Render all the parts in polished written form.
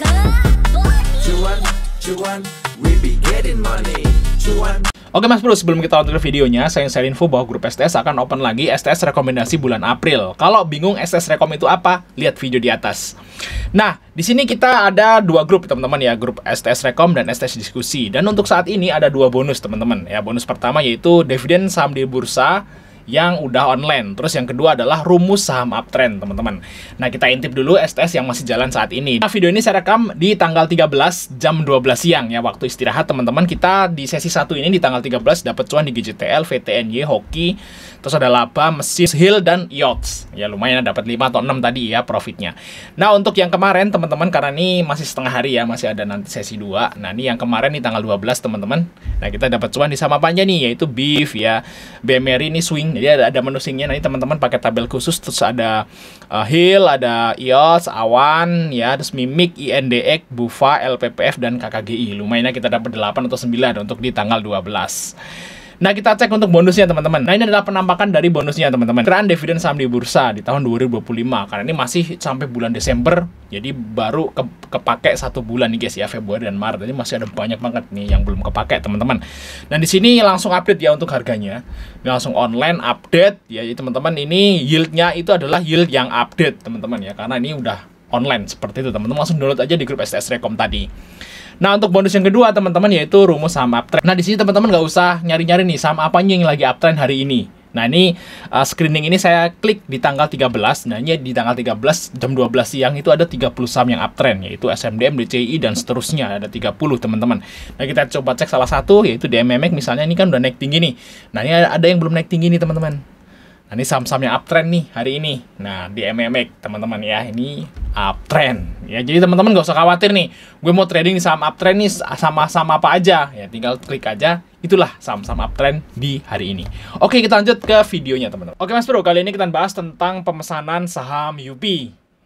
Cuan, cuan, we be getting money. Cuan. Oke Mas Bro, sebelum kita lanjut ke videonya, saya share info bahwa grup STS akan open lagi STS rekomendasi bulan April. Kalau bingung STS rekom itu apa, lihat video di atas. Nah, di sini kita ada dua grup teman-teman ya, grup STS rekom dan STS diskusi. Dan untuk saat ini ada dua bonus teman-teman ya. Bonus pertama yaitu dividen saham di bursa yang udah online. Terus yang kedua adalah rumus saham uptrend, teman-teman. Nah, kita intip dulu STS yang masih jalan saat ini. Nah, video ini saya rekam di tanggal 13 jam 12 siang ya, waktu istirahat teman-teman. Kita di sesi 1 ini di tanggal 13 dapat cuan di GJTL, VTNY, Hoki, terus ada laba, mesin, Hill, dan Yachts. Ya, lumayan dapat 5 atau 6 tadi ya profitnya. Nah, untuk yang kemarin teman-teman, karena ini masih setengah hari ya, masih ada nanti sesi 2. Nah, ini yang kemarin di tanggal 12 teman-teman. Nah, kita dapat cuan di saham apa aja nih, yaitu BIF ya, BMRI ini swing. Jadi ada menu swingnya, nanti teman-teman pakai tabel khusus. Terus ada Hill, ada IOS, Awan ya, terus Mimik, INDX, Bufa, LPPF, dan KKGI. Lumayan kita dapat 8 atau 9 untuk di tanggal 12. Nah, kita cek untuk bonusnya teman-teman. Nah, ini adalah penampakan dari bonusnya teman-teman. Peran dividen saham di bursa di tahun 2025. Karena ini masih sampai bulan Desember, jadi baru kepake 1 bulan nih guys ya, Februari dan Maret. Jadi masih ada banyak banget nih yang belum kepake teman-teman. Dan di sini langsung update ya untuk harganya. Ini langsung online update ya teman-teman. Ini yieldnya itu adalah yield yang update teman-teman ya. Karena ini udah online seperti itu teman-teman. Langsung download aja di grup STS Rekom tadi. Nah, untuk bonus yang kedua teman-teman yaitu rumus saham uptrend. Nah, di sini teman-teman nggak usah nyari-nyari nih saham apanya yang lagi uptrend hari ini. Nah, ini screening ini saya klik di tanggal 13. Nah, ini di tanggal 13 jam 12 siang itu ada 30 saham yang uptrend, yaitu SMDM, DCI, dan seterusnya. Ada 30 teman-teman. Nah, kita coba cek salah satu, yaitu DMMX misalnya. Ini kan udah naik tinggi nih. Nah, ini ada yang belum naik tinggi nih teman-teman. Nah, ini saham-saham yang uptrend nih hari ini. Nah, di MMX teman-teman ya, ini uptrend ya. Jadi teman-teman gak usah khawatir nih, gue mau trading di saham uptrend nih sama-sama apa aja ya, tinggal klik aja. Itulah saham-saham uptrend di hari ini. Oke, kita lanjut ke videonya teman-teman. Oke Mas Bro, kali ini kita bahas tentang pemesanan saham UP.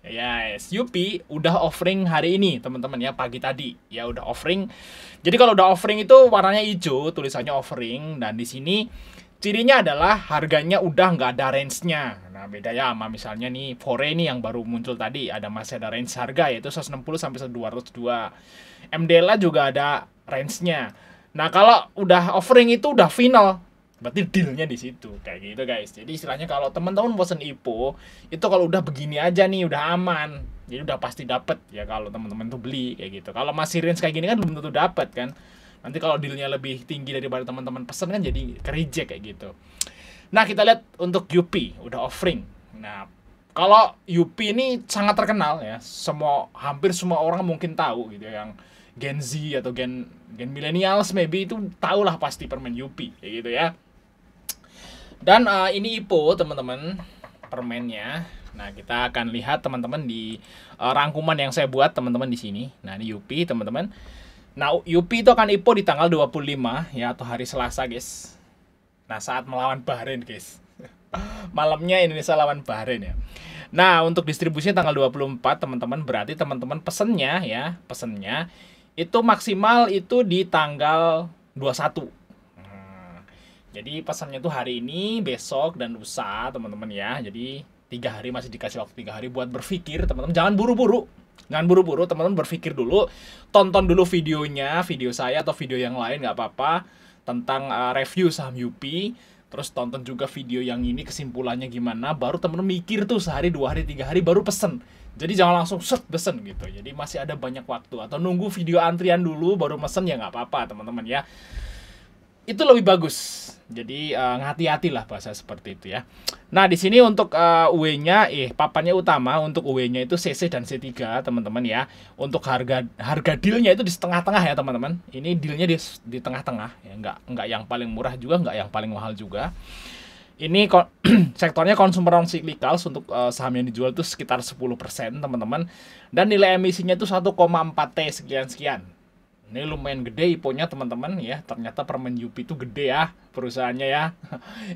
Yes, UP udah offering hari ini teman-teman ya, pagi tadi ya udah offering. Jadi kalau udah offering itu warnanya hijau, tulisannya offering, dan di sini cirinya adalah harganya udah nggak ada range-nya. Nah, beda ya sama misalnya nih Fore nih yang baru muncul tadi, masih ada range harga yaitu 160 sampai 202. MDLA juga ada range-nya. Nah, kalau udah offering itu udah final, berarti deal-nya di situ kayak gitu guys. Jadi istilahnya kalau teman-teman bosen IPO, itu kalau udah begini aja nih udah aman. Jadi udah pasti dapet ya kalau teman-teman tuh beli kayak gitu. Kalau masih range kayak gini kan belum tentu dapet kan. Nanti kalau dealnya lebih tinggi daripada teman-teman pesen kan jadi ke-reject kayak gitu. Nah, kita lihat untuk UP udah offering. Nah, kalau UP ini sangat terkenal ya, hampir semua orang mungkin tahu gitu, yang Gen Z atau Gen millennials maybe itu tahulah pasti permen UP kayak gitu ya. Dan ini IPO teman-teman, permennya. Nah, kita akan lihat teman-teman di rangkuman yang saya buat teman-teman di sini. Nah, ini UP teman-teman. Nah, UP itu akan IPO di tanggal 25 ya, atau hari Selasa guys. Nah, saat melawan Bahrain guys. Malamnya Indonesia lawan Bahrain ya. Nah, untuk distribusinya tanggal 24 teman-teman, berarti teman-teman pesennya itu maksimal itu di tanggal 21. Jadi pesannya tuh hari ini, besok, dan lusa teman-teman ya. Jadi 3 hari, masih dikasih waktu 3 hari buat berpikir teman-teman. Jangan buru-buru. Jangan buru-buru, teman-teman berpikir dulu, tonton dulu videonya, video saya atau video yang lain nggak apa-apa tentang review saham UP. Terus tonton juga video yang ini kesimpulannya gimana, baru teman-teman mikir tuh sehari, 2 hari, 3 hari baru pesen. Jadi jangan langsung set pesen gitu. Jadi masih ada banyak waktu, atau nunggu video antrian dulu baru pesen ya nggak apa-apa teman-teman ya. Itu lebih bagus. Jadi hati-hati lah bahasa seperti itu ya. Nah, di sini untuk UE-nya papannya utama untuk UE-nya itu CC dan C3 teman-teman ya. Untuk harga deal-nya itu di tengah-tengah ya teman-teman. Ini deal-nya di tengah-tengah ya, enggak yang paling murah juga, enggak yang paling mahal juga. Ini sektornya consumer non cyclicals, untuk saham yang dijual itu sekitar 10% teman-teman. Dan nilai emisinya itu 1,4 T sekian-sekian. Ini lumayan gede IPO-nya teman-teman ya. Ternyata permen UP itu gede ya perusahaannya ya.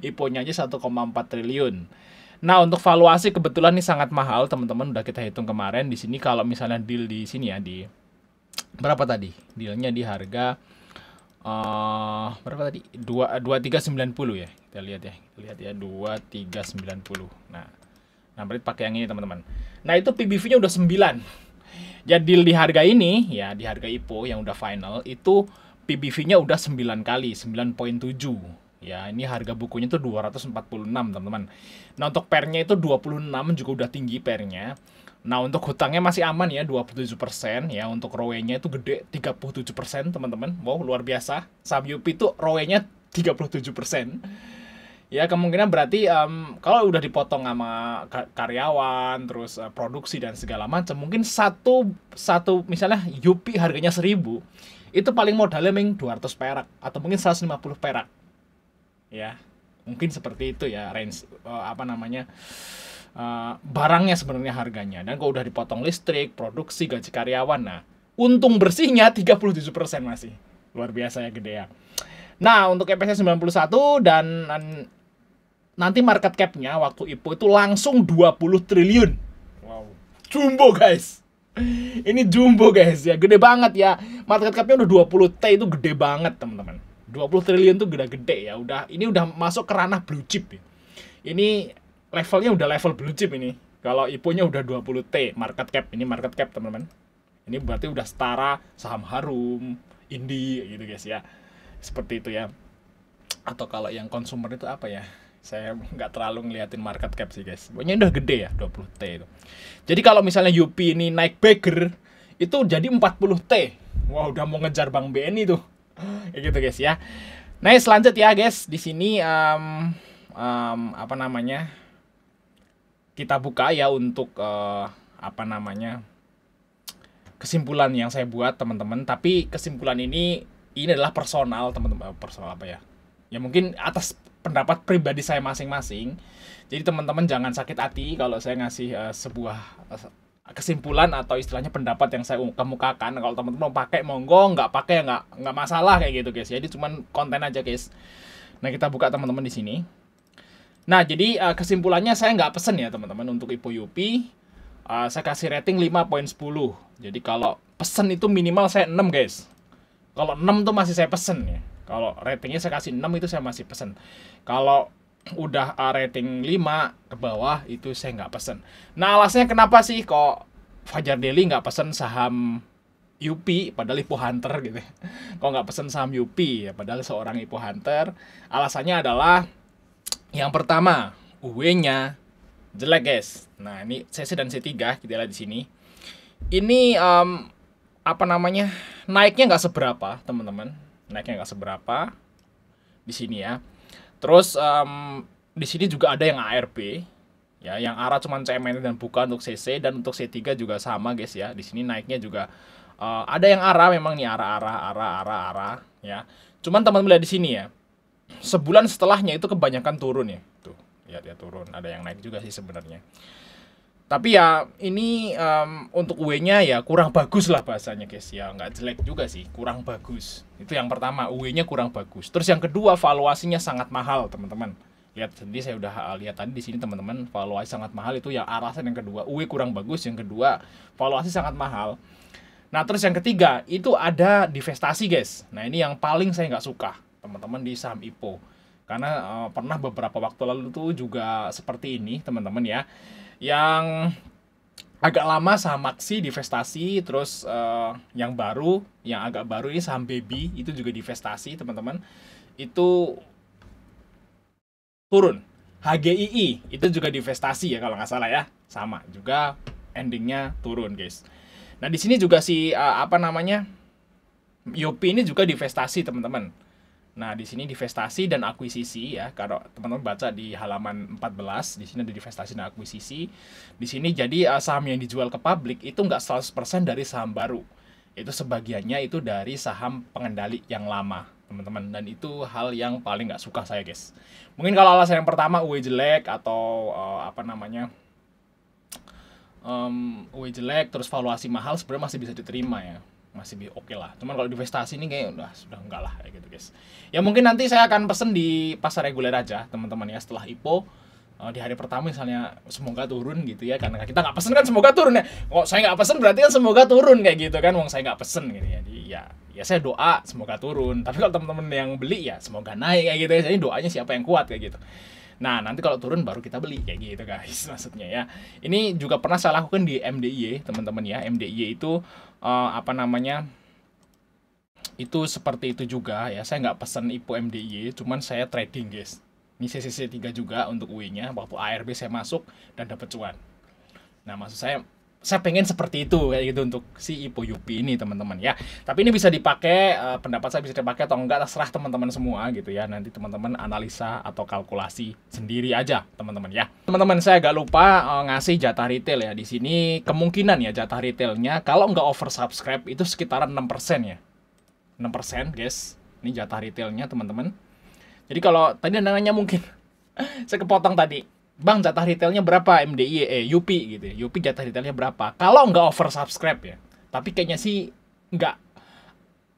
IPO-nya aja 1,4 triliun. Nah, untuk valuasi kebetulan ini sangat mahal teman-teman, udah kita hitung kemarin. Di sini kalau misalnya deal di sini ya, di berapa tadi? Dealnya di harga berapa tadi? 2390 ya. Kita lihat ya 2390. Nah berarti pakai yang ini teman-teman. Nah, itu PBV-nya udah 9. Ya di harga ini, ya di harga IPO yang udah final itu PBV-nya udah 9 kali, 9,7. Ya, ini harga bukunya tuh 246, teman-teman. Nah, untuk pairnya itu 26 juga udah tinggi pairnya. Nah, untuk hutangnya masih aman ya, 27%. Ya, untuk ROE-nya itu gede, 37%, teman-teman. Wow, luar biasa. Saham UP itu ROE-nya 37%. Ya, kemungkinan berarti kalau udah dipotong sama karyawan, terus produksi dan segala macam, mungkin satu misalnya UP harganya 1.000, itu paling modalnya mungkin 200 perak atau mungkin 150 perak. Ya, mungkin seperti itu ya range barangnya sebenarnya harganya. Dan kalau udah dipotong listrik, produksi, gaji karyawan, nah untung bersihnya 37% masih. Luar biasa ya, gede ya. Nah, untuk EPS 91 dan nanti market cap-nya waktu IPO itu langsung 20 triliun. Wow. Jumbo, guys. Ini jumbo, guys, ya. Gede banget ya. Market cap-nya udah 20 T, itu gede banget, teman-teman. 20 triliun tuh gede ya. Ini udah masuk ke ranah blue chip ya. Ini levelnya udah level blue chip ini. Kalau IPO-nya udah 20 T market cap. Ini market cap, teman-teman. Ini berarti udah setara saham Harum, Indi gitu, guys ya. Seperti itu ya. Atau kalau yang consumer itu apa ya? Saya nggak terlalu ngeliatin market cap sih, guys. Pokoknya udah gede ya, 20 T itu. Jadi kalau misalnya UP ini naik bagger, itu jadi 40 T. Wah, udah mau ngejar Bank BNI tuh. Kayak gitu, guys ya. Nah, selanjutnya ya, guys. Di sini kita buka ya untuk kesimpulan yang saya buat, teman-teman. Tapi kesimpulan ini adalah personal, teman-teman. Personal apa ya? Ya mungkin atas pendapat pribadi saya masing-masing. Jadi teman-teman jangan sakit hati kalau saya ngasih sebuah kesimpulan atau istilahnya pendapat yang saya kemukakan. Kalau teman-teman mau pakai monggo, nggak pakai ya nggak masalah kayak gitu, guys. Jadi cuman konten aja, guys. Nah, kita buka teman-teman di sini. Nah, jadi kesimpulannya saya nggak pesen ya, teman-teman, untuk IPO UP. Saya kasih rating 5,10. Jadi kalau pesen itu minimal saya 6, guys. Kalau 6 tuh masih saya pesen ya. Kalau ratingnya saya kasih 6 itu saya masih pesen. Kalau udah rating 5 ke bawah itu saya nggak pesen. Nah, alasannya kenapa sih kok Fajar Daily nggak pesen saham UP padahal IPO Hunter gitu. Kok nggak pesen saham UP ya padahal seorang IPO Hunter? Alasannya adalah yang pertama, UE-nya jelek, guys. Nah, ini C1 dan C3 kita lihat di sini. Ini naiknya nggak seberapa, teman-teman. Naiknya nggak seberapa di sini ya. Terus di sini juga ada yang ARB ya, yang arah cuman CMN dan buka untuk CC, dan untuk C3 juga sama, guys ya. Di sini naiknya juga ada yang arah, memang nih arah ya. Cuman teman-teman lihat di sini ya. Sebulan setelahnya itu kebanyakan turun ya. Tuh, lihat ya, turun. Ada yang naik juga sih sebenarnya. Tapi ya ini untuk UE-nya ya kurang bagus lah bahasanya, guys ya. Nggak jelek juga sih, kurang bagus. Itu yang pertama, UE-nya kurang bagus. Terus yang kedua, valuasinya sangat mahal, teman-teman. Lihat sendiri, saya udah lihat tadi di sini, teman-teman, valuasi sangat mahal. Itu yang alasan yang kedua, UE kurang bagus. Yang kedua, valuasi sangat mahal. Nah, terus yang ketiga, itu ada divestasi, guys. Nah, ini yang paling saya nggak suka, teman-teman, di saham IPO. Karena pernah beberapa waktu lalu tuh juga seperti ini, teman-teman ya. Yang agak lama saham Maxi divestasi, terus yang agak baru ini saham Baby itu juga divestasi, teman-teman. Itu turun. HGII itu juga divestasi ya kalau nggak salah ya. Sama juga endingnya turun, guys. Nah, di sini juga si Yopi ini juga divestasi, teman-teman. Nah, di sini divestasi dan akuisisi ya. Kalau teman-teman baca di halaman 14, di sini ada divestasi dan akuisisi. Di sini jadi saham yang dijual ke publik itu nggak 100% dari saham baru. Itu sebagiannya itu dari saham pengendali yang lama, teman-teman. Dan itu hal yang paling nggak suka saya, guys. Mungkin kalau alasan yang pertama UE jelek atau UE jelek terus valuasi mahal, sebenarnya masih bisa diterima ya. Masih oke lah. Cuman kalau divestasi ini kayak sudah enggak lah kayak gitu, guys. Ya mungkin nanti saya akan pesen di pasar reguler aja, teman-teman ya, setelah IPO. Di hari pertama misalnya semoga turun gitu ya, karena kita nggak pesen kan semoga turun ya. Kok saya nggak pesen berarti kan semoga turun kayak gitu kan, wong saya nggak pesen gitu ya. Jadi ya saya doa semoga turun. Tapi kalau teman-teman yang beli ya semoga naik kayak gitu ya. Jadi doanya siapa yang kuat kayak gitu. Nah, nanti kalau turun baru kita beli kayak gitu guys, maksudnya ya. Ini juga pernah saya lakukan di MDIY, teman-teman ya. MDIY itu apa namanya? Itu seperti itu juga ya. Saya nggak pesan IPO MDIY, cuman saya trading guys. Ini CCC3 juga untuk UI-nya, waktu ARB saya masuk dan dapat cuan. Nah, maksud saya pengen seperti itu kayak gitu untuk si IPO UPI ini teman-teman ya. Tapi ini bisa dipakai, pendapat saya bisa dipakai atau enggak terserah teman-teman semua gitu ya. Nanti teman-teman analisa atau kalkulasi sendiri aja teman-teman ya. Teman-teman, saya agak lupa ngasih jatah retail ya. Di sini kemungkinan ya jatah retailnya kalau nggak oversubscribe itu sekitaran 6% ya. 6% guys. Ini jatah retailnya teman-teman. Jadi kalau tadi nanya mungkin saya kepotong tadi. Bang, jatah retailnya berapa MDI, UPI gitu ya. UPI jatah retailnya berapa? Kalau nggak oversubscribe ya. Tapi kayaknya sih nggak,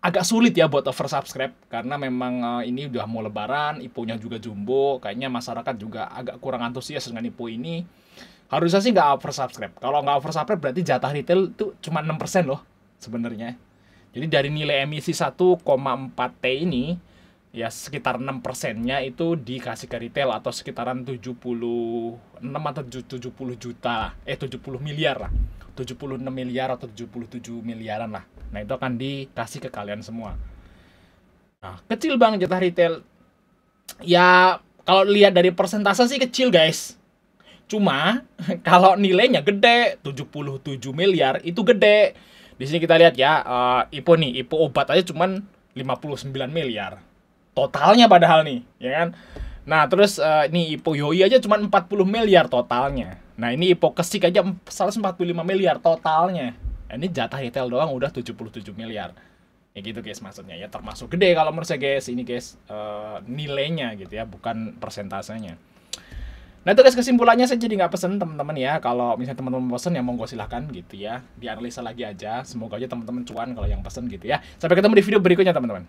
agak sulit ya buat oversubscribe. Karena memang ini udah mau lebaran, IPO-nya juga jumbo. Kayaknya masyarakat juga agak kurang antusias dengan IPO ini. Harusnya sih nggak oversubscribe. Kalau nggak oversubscribe berarti jatah retail itu cuma 6% loh sebenarnya. Jadi dari nilai emisi 1,4T ini, ya sekitar 6%-nya itu dikasih ke retail atau sekitaran 76 atau 70 juta, 70 miliar lah. 76 miliar atau 77 miliaran lah. Nah, itu akan dikasih ke kalian semua. Nah, kecil bang jatah retail. Ya, kalau lihat dari persentase sih kecil guys. Cuma, kalau nilainya gede, 77 miliar, itu gede. Di sini kita lihat ya, IPO nih, IPO obat aja cuman 59 miliar. Totalnya padahal nih, ya kan? Nah, terus ini IPO YOI aja cuma 40 miliar totalnya. Nah, ini IPO Kesik aja 145 miliar totalnya. Nah, ini jatah retail doang udah 77 miliar. Ya gitu guys maksudnya ya, termasuk gede kalau menurut saya guys. Ini guys nilainya gitu ya, bukan persentasenya. Nah itu guys kesimpulannya, saya jadi nggak pesen teman-teman ya. Kalau misalnya teman-teman pesen ya monggo silahkan gitu ya, dianalisa lagi aja. Semoga aja teman-teman cuan kalau yang pesen gitu ya. Sampai ketemu di video berikutnya teman-teman.